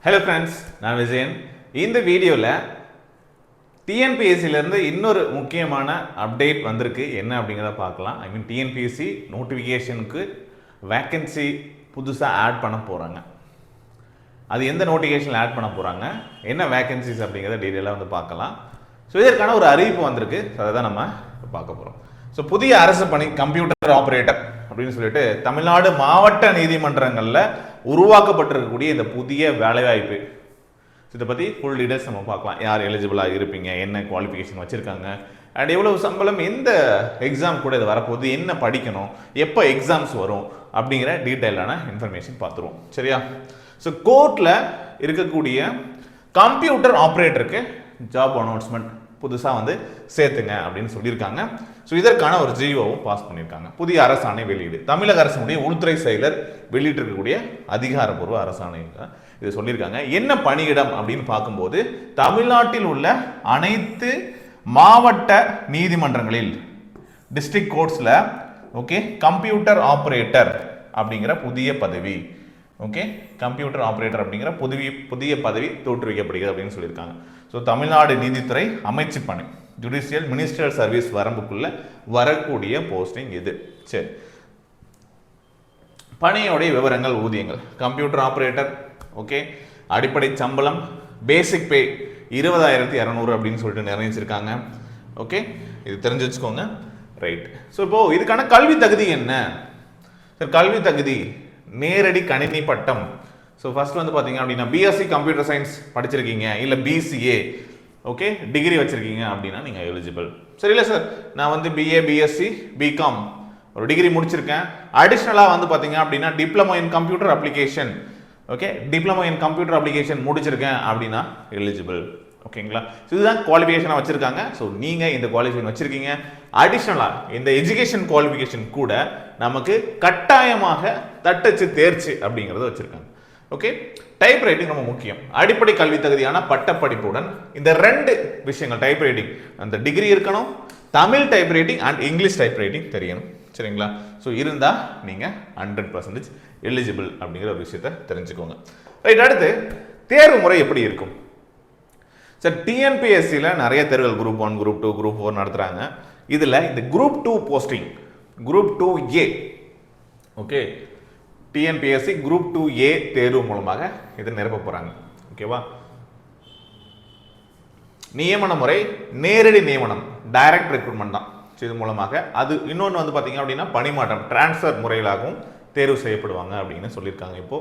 Hello friends, நான் விஜயன். இந்த வீடியோவில் டிஎன்பிஎஸ்சிலேருந்து இன்னொரு முக்கியமான அப்டேட் வந்திருக்கு. என்ன அப்படிங்கிறத பார்க்கலாம். டிஎன்பிஎஸ்சி நோட்டிஃபிகேஷனுக்கு வேக்கன்சி புதுசாக ஆட் பண்ண போகிறாங்க. அது எந்த நோட்டிஃபிகேஷனில் ஆட் பண்ண போகிறாங்க, என்ன வேக்கன்சிஸ் அப்படிங்கிறத டீட்டெயிலாக வந்து பார்க்கலாம். ஸோ இதற்கான ஒரு அறிவிப்பு வந்திருக்கு. அதை தான் நம்ம பார்க்க போகிறோம். ஸோ புதிய அரசு பணி கம்ப்யூட்டர் ஆப்ரேட்டர் அப்படின்னு சொல்லிட்டு தமிழ்நாடு மாவட்ட நீதிமன்றங்களில் உருவாக்கப்பட்டிருக்கக்கூடிய இந்த புதிய வேலைவாய்ப்பு, இதை பற்றி ஃபுல் டீடைல்ஸ் நம்ம பார்க்கலாம். யார் எலிஜிபிளாக இருப்பீங்க, என்ன குவாலிஃபிகேஷன் வச்சுருக்காங்க, அண்ட் எவ்வளவு சம்பளம், எந்த எக்ஸாம் கூட இது வரப்போகுது, என்ன படிக்கணும், எப்போ எக்ஸாம்ஸ் வரும் அப்படிங்கிற டீட்டெயிலான இன்ஃபர்மேஷன் பார்த்துருவோம். சரியா? ஸோ கோர்ட்டில் இருக்கக்கூடிய கம்ப்யூட்டர் ஆப்ரேட்டருக்கு ஜாப் அனௌன்ஸ்மெண்ட் புதுசாக வந்து சேர்த்துங்க அப்படின்னு சொல்லியிருக்காங்க. ஸோ இதற்கான ஒரு ஜிஓவும் பாஸ் பண்ணியிருக்காங்க. புதிய அரசாணை வெளியீடு, தமிழக அரசுடைய உள்துறை செயலர் வெளியிட்டிருக்கக்கூடிய அதிகாரப்பூர்வ அரசாணை இது சொல்லியிருக்காங்க. என்ன பணியிடம் அப்படின்னு பார்க்கும்போது, தமிழ்நாட்டில் உள்ள அனைத்து மாவட்ட நீதிமன்றங்களில் டிஸ்ட்ரிக்ட் கோர்ட்ஸில் கம்ப்யூட்டர் ஆப்ரேட்டர் அப்படிங்கிற புதிய பதவி கம்ப்யூட்டர் ஆப்ரேட்டர் அப்படிங்கிற புதிய பதவி தோற்றுவிக்கப்படுகிறது அப்படின்னு சொல்லியிருக்காங்க. ஸோ தமிழ்நாடு நீதித்துறை அமைச்சு பணி ஜுடிஷியல் மினிஸ்ட்ரியல் சர்வீஸ் வரம்புக்குள்ள வரக்கூடிய போஸ்டிங் இது. சரி, பணியோடைய விவரங்கள், ஊதியங்கள். கம்ப்யூட்டர் ஆப்ரேட்டர் அடிப்படை சம்பளம் பேசிக் பே 20,200 அப்படின்னு சொல்லிட்டு நிர்ணயிச்சிருக்காங்க. இது தெரிஞ்சு வச்சுக்கோங்க. ரைட். ஸோ இப்போ இதுக்கான கல்வி தகுதி என்ன? சார், கல்வி தகுதி நேரடி கணினி பட்டம். ஸோ ஃபர்ஸ்ட் வந்து பார்த்தீங்க அப்படின்னா பிஎஸ்சி கம்ப்யூட்டர் சயின்ஸ் படிச்சிருக்கீங்க, இல்லை பிசிஏ டிகிரி வச்சிருக்கீங்க அப்படின்னா நீங்கள் எலிஜிபிள். சரி, இல்லை சார், நான் வந்து பிஏ பிஎஸ்சி பிகாம் ஒரு டிகிரி முடிச்சிருக்கேன், அடிஷ்னலாக வந்து பார்த்தீங்க அப்படின்னா diploma in computer application diploma in computer application முடிச்சிருக்கேன் அப்படின்னா எலிஜிபிள். ஓகேங்களா? ஸோ இதுதான் குவாலிஃபிகேஷனாக வச்சுருக்காங்க. ஸோ நீங்கள் இந்த குவாலிஃபிகேஷன் வச்சுருக்கீங்க. அடிஷ்னலாக இந்த எஜுகேஷன் குவாலிஃபிகேஷன் கூட நமக்கு கட்டாயமாக தட்டச்சு தேர்ச்சி அப்படிங்கிறத வச்சுருக்காங்க. டைப் ரைட்டிங் ரொம்ப முக்கியம். அடிப்படை கல்வி தகுதியான பட்டப்படிப்புடன் இந்த ரெண்டு விஷயங்கள், டைப் ரைட்டிங் அந்த டிகிரி இருக்கணும், Tamil type writing and English type writing தெரியணும். சரிங்களா? ஸோ இருந்தால் நீங்கள் 100% எலிஜிபிள் அப்படிங்கிற ஒரு விஷயத்தை தெரிஞ்சுக்கோங்க. ரைட். அடுத்து தேர்வு முறை எப்படி இருக்கும்? சார், டிஎன்பிஎஸ்சியில் நிறைய தேர்வுகள் குரூப் 1, குரூப் 2, குரூப் 4 நடத்துகிறாங்க. இதில் இந்த group 2 posting, group 2A TNPSC group 2A தேர்வு மூலமாக இதை நிரப்ப போகிறாங்க. ஓகேவா? நியமன முறை நேரடி நியமனம், டைரக்ட் ரெக்ரூட்மெண்ட் தான். இது மூலமாக அது இன்னொன்று வந்து பார்த்தீங்க அப்படின்னா பணிமாற்றம், டிரான்ஸ்ஃபர் முறையிலாகவும் தேர்வு செய்யப்படுவாங்க அப்படின்னு சொல்லியிருக்காங்க. இப்போ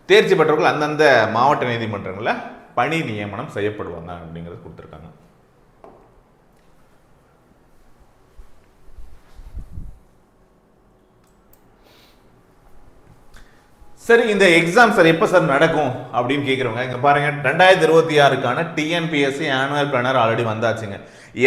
தேர்ச்சி பெற்றவர்கள் அந்தந்த மாவட்ட நீதிமன்றங்களில் பணி நியமனம் செய்யப்படுவாங்க அப்படிங்கிறது கொடுத்துருக்காங்க. சரி, இந்த எக்ஸாம் சார் எப்போ சார் நடக்கும் அப்படின்னு கேட்குறவங்க, இங்கே பாருங்க, 2026க்கான டிஎன்பிஎஸ்சி ஆனுவல் பிளானர் ஆல்ரெடி வந்தாச்சுங்க.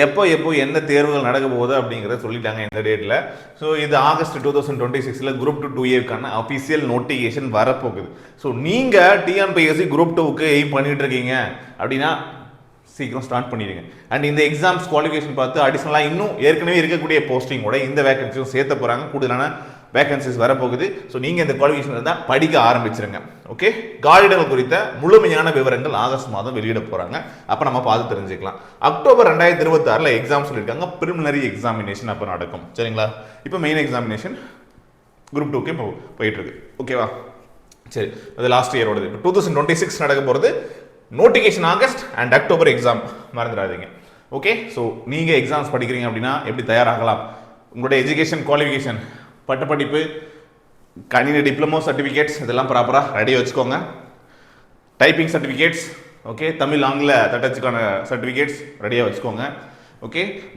எப்போ என்ன தேர்வுகள் நடக்க போகுது அப்படிங்கிறத சொல்லிட்டாங்க இந்த டேட்டில். ஸோ இது August 2026 group 2A official notification வரப்போகுது. ஸோ நீங்கள் டிஎன்பிஎஸ்சி குரூப் 2க்கு எய்ம் பண்ணிட்டு இருக்கீங்க அப்படின்னா சீக்கிரம் ஸ்டார்ட் பண்ணிடுங்க. அண்ட் இந்த எக்ஸாம்ஸ் குவாலிஃபிகேஷன் பார்த்து அடிஷனலாக இன்னும் ஏற்கனவே இருக்கக்கூடிய போஸ்டிங்கோட இந்த வேகன்சியும் சேர்த்த போகிறாங்க. கூடுதலான வேகன்சிஸ் வரப்போகுது. ஸோ நீங்கள் இந்த குவாலிஃபிகேஷன் இருந்தால் படிக்க ஆரம்பிச்சிருங்க. காலிடங்கள் குறித்த முழுமையான விவரங்கள் ஆகஸ்ட் மாதம் வெளியிட போகிறாங்க. அப்போ நம்ம பார்த்து தெரிஞ்சுக்கலாம். அக்டோபர் 2026 எக்ஸாம் சொல்லியிருக்காங்க. பிரிலிமினரி எக்ஸாமினேஷன் அப்போ நடக்கும். சரிங்களா? இப்போ மெயின் எக்ஸாமினேஷன் குரூப் 2க்கு இப்போ போயிட்டு இருக்கு. ஓகேவா? சரி, அது லாஸ்ட் இயரோடது. இப்போ 2026 நடக்க போகிறது. Notification August and October exam மறந்துடாதீங்க. ஸோ நீங்கள் எக்ஸாம்ஸ் படிக்கிறீங்க அப்படின்னா எப்படி தயாராகலாம்? உங்களுடைய எஜுகேஷன் குவாலிஃபிகேஷன், பட்டப்படிப்பு, கணினி டிப்ளமோ சர்டிஃபிகேட்ஸ் இதெல்லாம் ப்ராப்பராக ரெடி வச்சுக்கோங்க. டைப்பிங் சர்டிஃபிகேட்ஸ் தமிழ் ஆங்கில தட்டச்சுக்கான சர்டிஃபிகேட்ஸ் ரெடியாக வச்சுக்கோங்க.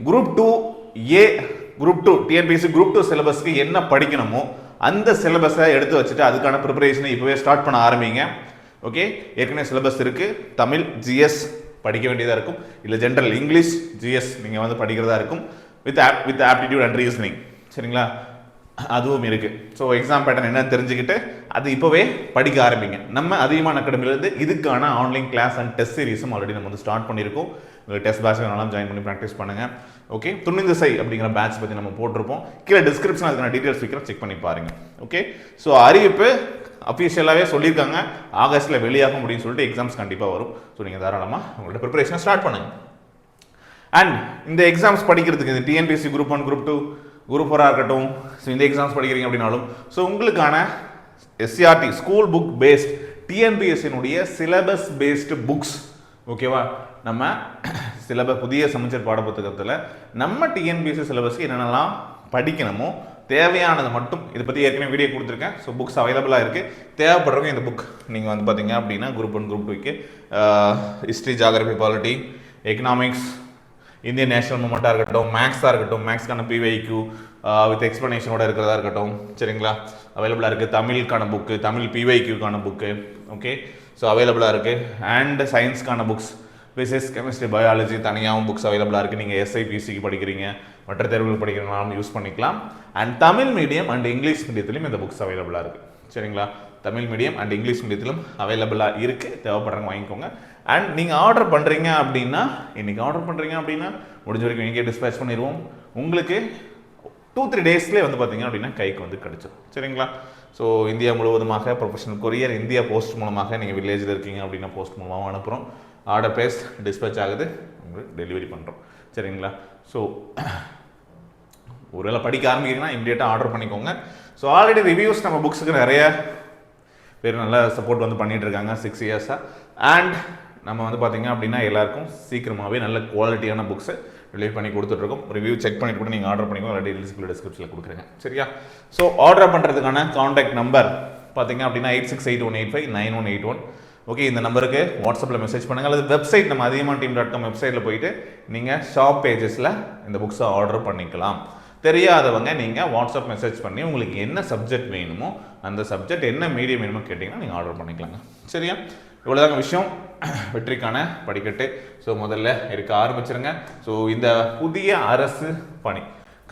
Group 2A group 2 TNPSC group 2 சிலபஸ்க்கு என்ன படிக்கணுமோ அந்த சிலபஸை எடுத்து வச்சுட்டு அதுக்கான ப்ரிப்பரேஷனை இப்போவே ஸ்டார்ட் பண்ண ஆரம்பிங்க. ஏற்கனவே சிலபஸ் இருக்குது. தமிழ் ஜிஎஸ் படிக்க வேண்டியதாக இருக்கும், இல்லை ஜென்ரல் இங்கிலீஷ் ஜிஎஸ் நீங்கள் வந்து படிக்கிறதா இருக்கும் வித் ஆப்டிடியூட் அண்ட் ரீசனிங். சரிங்களா? அதுவும் இருக்குது. ஸோ எக்ஸாம் பேட்டர்ன் என்ன தெரிஞ்சுக்கிட்டு அது இப்போவே படிக்க ஆரம்பிங்க. நம்ம அதிகமான அகாடமிலேருந்து இதுக்கான ஆன்லைன் கிளாஸ் அண்ட் டெஸ்ட் சீரிஸும் ஆல்ரெடி நம்ம வந்து ஸ்டார்ட் பண்ணியிருக்கோம். உங்களுக்கு டெஸ்ட் பேட்ச் வேணாலும் ஜாயின் பண்ணி ப்ராக்டிஸ் பண்ணுங்கள். துணிந்து செய் அப்படிங்கிற பேட்ச் பற்றி நம்ம போட்டிருப்போம். கீழே டிஸ்கிரிப்ஷன் அதுக்கான டீட்டெயில்ஸ் வைக்கிறோம், செக் பண்ணி பாருங்கள். ஸோ அறிவிப்பு அஃபிஷியலாகவே சொல்லியிருக்காங்க ஆகஸ்ட்டில் வெளியாக முடியும்னு சொல்லிட்டு எக்ஸாம்ஸ் கண்டிப்பாக வரும். ஸோ நீங்கள் தாராளமாக உங்களோட ப்ரிப்பரேஷனை ஸ்டார்ட் பண்ணுங்கள். அண்ட் இந்த எக்ஸாம்ஸ் படிக்கிறதுக்கு இந்த டிஎன்பிஎஸ்சி குரூப் 1 குரூப் 2 குரூப் 4 இருக்கட்டும், ஸோ இந்த எக்ஸாம்ஸ் படிக்கிறீங்க அப்படின்னாலும் ஸோ உங்களுக்கான எஸ்சிஆர்டி ஸ்கூல் புக் பேஸ்ட் டிஎன்பிஎஸ்சினுடைய சிலபஸ் பேஸ்டு புக்ஸ், ஓகேவா, நம்ம புதிய சமச்சீர் பாடப்புத்தகத்தில் நம்ம டிஎன்பிஎஸ்சி சிலபஸ்க்கு என்னென்னலாம் படிக்கணுமோ தேவையானது மட்டும் இதை பற்றி ஏற்கனவே வீடியோ கொடுத்துருக்கேன். ஸோ புக்ஸ் அவைலபிளாக இருக்குது. தேவைப்படுறவங்க இந்த புக் நீங்கள் வந்து பார்த்தீங்க அப்படின்னா குரூப் 1 குரூப் 2க்கு history, geography, polity, economics, Indian national மூமெண்ட்டாக இருக்கட்டும், மேக்ஸாக இருக்கட்டும், மேக்ஸ்க்கான பிவைக்யூ வித் எக்ஸ்ப்ளனேஷனோட இருக்கிறதா இருக்கட்டும், சரிங்களா, அவைலபிளாக இருக்குது. தமிழுக்கான புக்கு, தமிழ் பிவைக்யூக்கான புக்கு, ஓகே, ஸோ அவைலபிளாக இருக்குது. அண்ட் சயின்ஸ்க்கான புக்ஸ், பிசிக்ஸ், கெமிஸ்ட்ரி, பயாலஜி தனியாகவும் புக்ஸ் அவைலபிளாக இருக்குது. நீங்கள் எஸ்ஐபிசிக்கு படிக்கிறீங்க, மற்ற தேர்வுகள் படிக்கிறனாலும் யூஸ் பண்ணிக்கலாம். And Tamil medium and English மீடியத்துலையும் இந்த புக்ஸ் அவைலபிளாக இருக்குது, சரிங்களா. தமிழ் மீடியம் அண்ட் இங்கிலீஷ் மீடியத்திலும் அவைலபிளாக இருக்குது. தேவைப்படுறவங்க வாங்கிக்கோங்க. அண்ட் நீங்கள் ஆர்டர் பண்ணுறீங்க அப்படின்னா, இன்றைக்கி ஆர்டர் பண்ணுறீங்க அப்படின்னா முடிஞ்ச வரைக்கும் இன்றைக்கே டிஸ்பேச் பண்ணிடுவோம். உங்களுக்கு 2-3 டேஸ்லேயே வந்து பார்த்தீங்க அப்படின்னா கைக்கு வந்து கிடச்சிடும், சரிங்களா. ஸோ இந்தியா முழுவதுமாக ப்ரொஃபஷனல் கொரியர், இந்தியா போஸ்ட் மூலமாக நீங்கள் வில்லேஜில் இருக்கீங்க அப்படின்னா போஸ்ட் மூலமாக அனுப்புகிறோம். ஆர்டர் பிளேஸ் டிஸ்பேச் ஆகுது, உங்களுக்கு டெலிவரி பண்ணுறோம், சரிங்களா. ஸோ ஒருவேளை படிக்க ஆரம்பிக்கிறீங்கன்னா இமீடியட்டாக ஆர்டர் பண்ணிக்கோங்க. ஸோ ஆல்ரெடி ரிவ்யூஸ் நம்ம புக்ஸுக்கு நிறைய பேர் நல்லா சப்போர்ட் வந்து பண்ணிகிட்டு இருக்காங்க 6 இயர்ஸாக. அண்ட் நம்ம வந்து பார்த்திங்க அப்படின்னா எல்லாருக்கும் சீக்கிரமாகவே நல்ல குவாலிட்டியான புக்ஸை டெலிவரி பண்ணி கொடுத்துட்ருக்கோம். ரிவ்யூ செக் பண்ணிட்டு கூட நீங்கள் ஆர்டர் பண்ணிக்கோங்க. ஆல்ரெடி டிஸ்கிரிப்ஷனில் கொடுக்குறேங்க, சரியா. ஸோ ஆர்டர் பண்ணுறதுக்கான காண்டாக்ட் நம்பர் பார்த்திங்க அப்படின்னா 8681859181. ஓகே, இந்த நம்பருக்கு வாட்ஸ்அப்பில் மெசேஜ் பண்ணுங்கள். அல்லது வெப்சைட் நம்ம அதிகமான்டீம்.com வெப்சைட்டில் போயிட்டு நீங்கள் ஷாப் பேஜஸில் இந்த புக்ஸை ஆர்டர் பண்ணிக்கலாம். தெரியாதவங்க நீங்கள் வாட்ஸ்அப் மெசேஜ் பண்ணி உங்களுக்கு என்ன சப்ஜெக்ட் வேணுமோ அந்த சப்ஜெக்ட் என்ன மீடியம் வேணுமோ கேட்டிங்கன்னா நீங்கள் ஆர்டர் பண்ணிக்கலாங்க, சரியா. இவ்வளோதாங்க விஷயம். வெற்றிக்கான படிக்கட்டு. ஸோ முதல்ல இருக்க ஆரம்பிச்சிருங்க. ஸோ இந்த புதிய அரசு பணி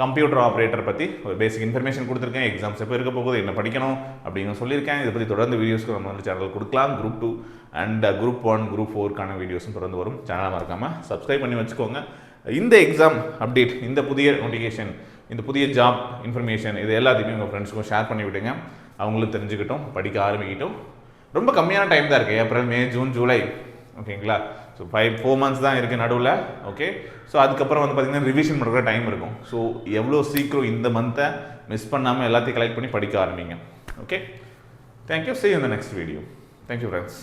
கம்ப்யூட்டர் ஆப்ரேட்டர் பற்றி ஒரு பேசிக் இன்ஃபர்மேஷன் கொடுத்துருக்கேன். எக்ஸாம்ஸ் எப்போ இருக்க போகுது, என்ன படிக்கணும் அப்படின்னு சொல்லியிருக்கேன். இதை பற்றி தொடர்ந்து வீடியோஸ்க்கு நம்ம வந்து சேனல் கொடுக்கலாம். குரூப் 2 அண்ட் குரூப் 1 குரூப் 4க்கான வீடியோஸும் தொடர்ந்து வரும். சேனலை மறக்காமல் சப்ஸ்கிரைப் பண்ணி வச்சுக்கோங்க. இந்த எக்ஸாம் அப்டேட், இந்த புதிய நோட்டிஃபிகேஷன், இந்த புதிய ஜாப் இன்ஃபர்மேஷன் இது எல்லாத்தையுமே உங்கள் ஃப்ரெண்ட்ஸுக்கும் ஷேர் பண்ணி விடுங்க. அவங்களும் தெரிஞ்சுக்கிட்டோம், படிக்க ஆரம்பிக்கிட்டோம். ரொம்ப கம்மியான டைம் தான் இருக்குது, ஏப்ரல், மே, ஜூன், ஜூலை, ஓகேங்களா. ஸோ 4 மந்த்ஸ் தான் இருக்குது நடுவில், ஓகே. ஸோ அதுக்கப்புறம் வந்து பார்த்திங்கன்னா ரிவிஷன் பண்ணுற டைம் இருக்கும். ஸோ எவ்வளோ சீக்கிரம் இந்த மந்த்தை மிஸ் பண்ணாமல் எல்லாத்தையும் கலெக்ட் பண்ணி படிக்க ஆரம்பிங்க, okay. Thank you. See you in the next video. Thank you, friends.